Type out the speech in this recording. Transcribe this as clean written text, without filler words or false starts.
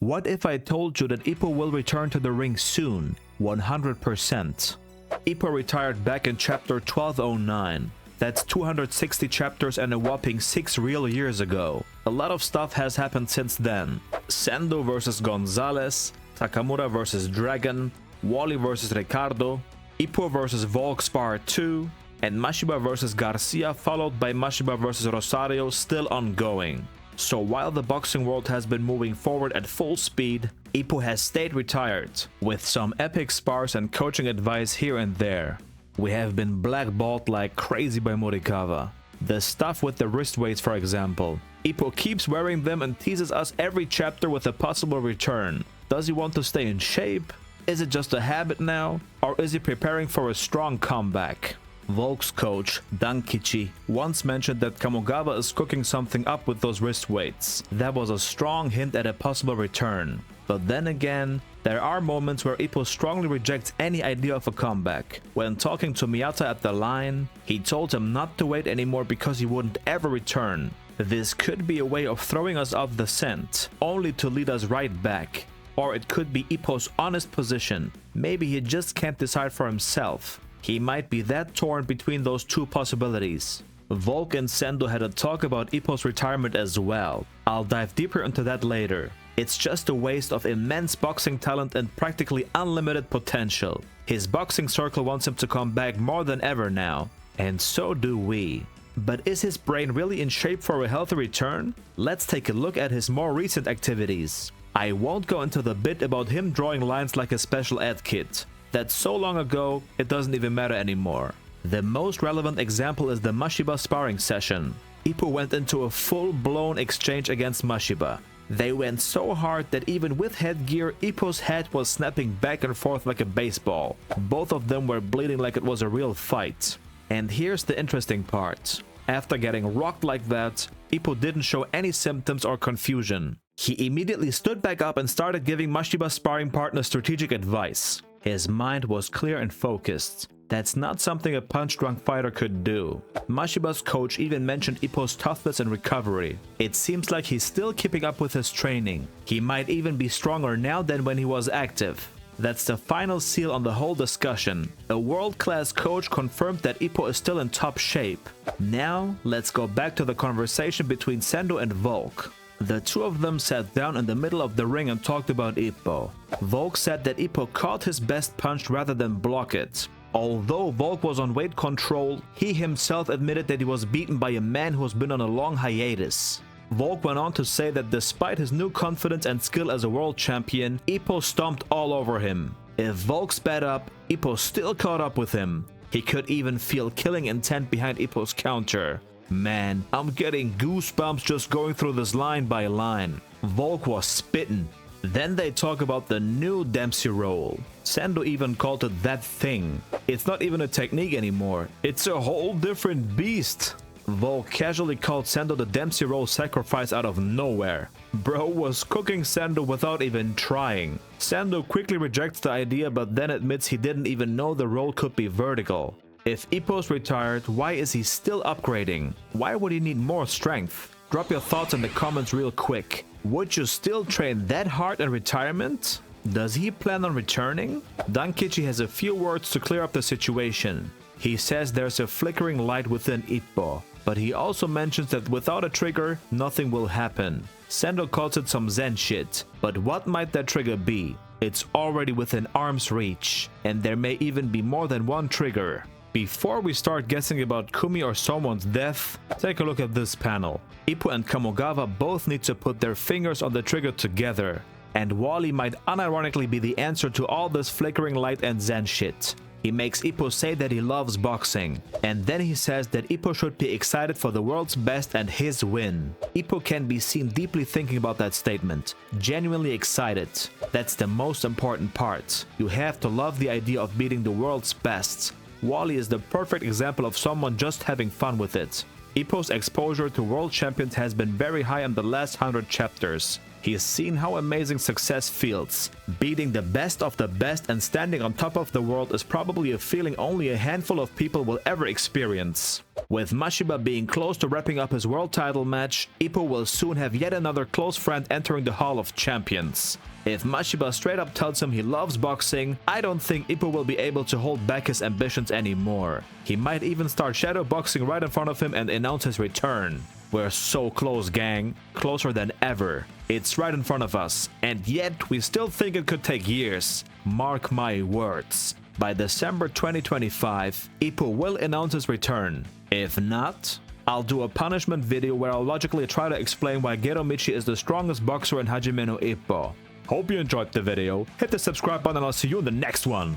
What if I told you that IPPO will return to the ring soon? 100%. IPPO retired back in chapter 1209. That's 260 chapters and a whopping 6 real years ago. A lot of stuff has happened since then. Sendo versus Gonzalez, Takamura versus Dragon, Wally versus Ricardo, IPPO versus Volk Spar 2, and Mashiba versus Garcia, followed by Mashiba versus Rosario, still ongoing. So while the boxing world has been moving forward at full speed, IPPO has stayed retired, with some epic spars and coaching advice here and there. We have been blackballed like crazy by Morikawa. The stuff with the wrist weights, for example. IPPO keeps wearing them and teases us every chapter with a possible return. Does he want to stay in shape? Is it just a habit now? Or is he preparing for a strong comeback? Volk's coach, Dankichi, once mentioned that Kamogawa is cooking something up with those wrist weights. That was a strong hint at a possible return. But then again, there are moments where IPPO strongly rejects any idea of a comeback. When talking to Miyata at the line, he told him not to wait anymore because he wouldn't ever return. This could be a way of throwing us off the scent, only to lead us right back. Or it could be IPPO's honest position. Maybe he just can't decide for himself. He might be that torn between those two possibilities. Volk and Sendo had a talk about IPPO's retirement as well. I'll dive deeper into that later. It's just a waste of immense boxing talent and practically unlimited potential. His boxing circle wants him to come back more than ever now. And so do we. But is his brain really in shape for a healthy return? Let's take a look at his more recent activities. I won't go into the bit about him drawing lines like a special ed kid. That's so long ago, it doesn't even matter anymore. The most relevant example is the Mashiba sparring session. IPPO went into a full-blown exchange against Mashiba. They went so hard that even with headgear, IPPO's head was snapping back and forth like a baseball. Both of them were bleeding like it was a real fight. And here's the interesting part. After getting rocked like that, IPPO didn't show any symptoms or confusion. He immediately stood back up and started giving Mashiba's sparring partner strategic advice. His mind was clear and focused. That's not something a punch-drunk fighter could do. Mashiba's coach even mentioned IPPO's toughness and recovery. It seems like he's still keeping up with his training. He might even be stronger now than when he was active. That's the final seal on the whole discussion. A world-class coach confirmed that IPPO is still in top shape. Now, let's go back to the conversation between Sendo and Volk. The two of them sat down in the middle of the ring and talked about IPPO. Volk said that IPPO caught his best punch rather than block it. Although Volk was on weight control, he himself admitted that he was beaten by a man who has been on a long hiatus. Volk went on to say that despite his new confidence and skill as a world champion, IPPO stomped all over him. If Volk sped up, IPPO still caught up with him. He could even feel killing intent behind IPPO's counter. Man, I'm getting goosebumps just going through this line by line. Volk was spitting. Then they talk about the new Dempsey roll. Sendo even called it that thing. It's not even a technique anymore. It's a whole different beast. Volk casually called Sendo the Dempsey roll sacrifice out of nowhere. Bro was cooking Sendo without even trying. Sendo quickly rejects the idea but then admits he didn't even know the roll could be vertical. If IPPO's retired, why is he still upgrading? Why would he need more strength? Drop your thoughts in the comments real quick. Would you still train that hard in retirement? Does he plan on returning? Dankichi has a few words to clear up the situation. He says there's a flickering light within IPPO, but he also mentions that without a trigger, nothing will happen. Sendo calls it some Zen shit, but what might that trigger be? It's already within arm's reach, and there may even be more than one trigger. Before we start guessing about Kumi or someone's death, take a look at this panel. IPPO and Kamogawa both need to put their fingers on the trigger together, and Wally might unironically be the answer to all this flickering light and Zen shit. He makes IPPO say that he loves boxing, and then he says that IPPO should be excited for the world's best and his win. IPPO can be seen deeply thinking about that statement, genuinely excited. That's the most important part. You have to love the idea of beating the world's best. Wally is the perfect example of someone just having fun with it. IPPO's exposure to world champions has been very high in the last 100 chapters. He's seen how amazing success feels. Beating the best of the best and standing on top of the world is probably a feeling only a handful of people will ever experience. With Mashiba being close to wrapping up his world title match, IPPO will soon have yet another close friend entering the Hall of Champions. If Mashiba straight up tells him he loves boxing, I don't think IPPO will be able to hold back his ambitions anymore. He might even start shadow boxing right in front of him and announce his return. We're so close, gang. Closer than ever. It's right in front of us, and yet we still think it could take years. Mark my words. By December 2025, IPPO will announce his return. If not, I'll do a punishment video where I'll logically try to explain why Geromichi is the strongest boxer in Hajime no IPPO. Hope you enjoyed the video. Hit the subscribe button and I'll see you in the next one.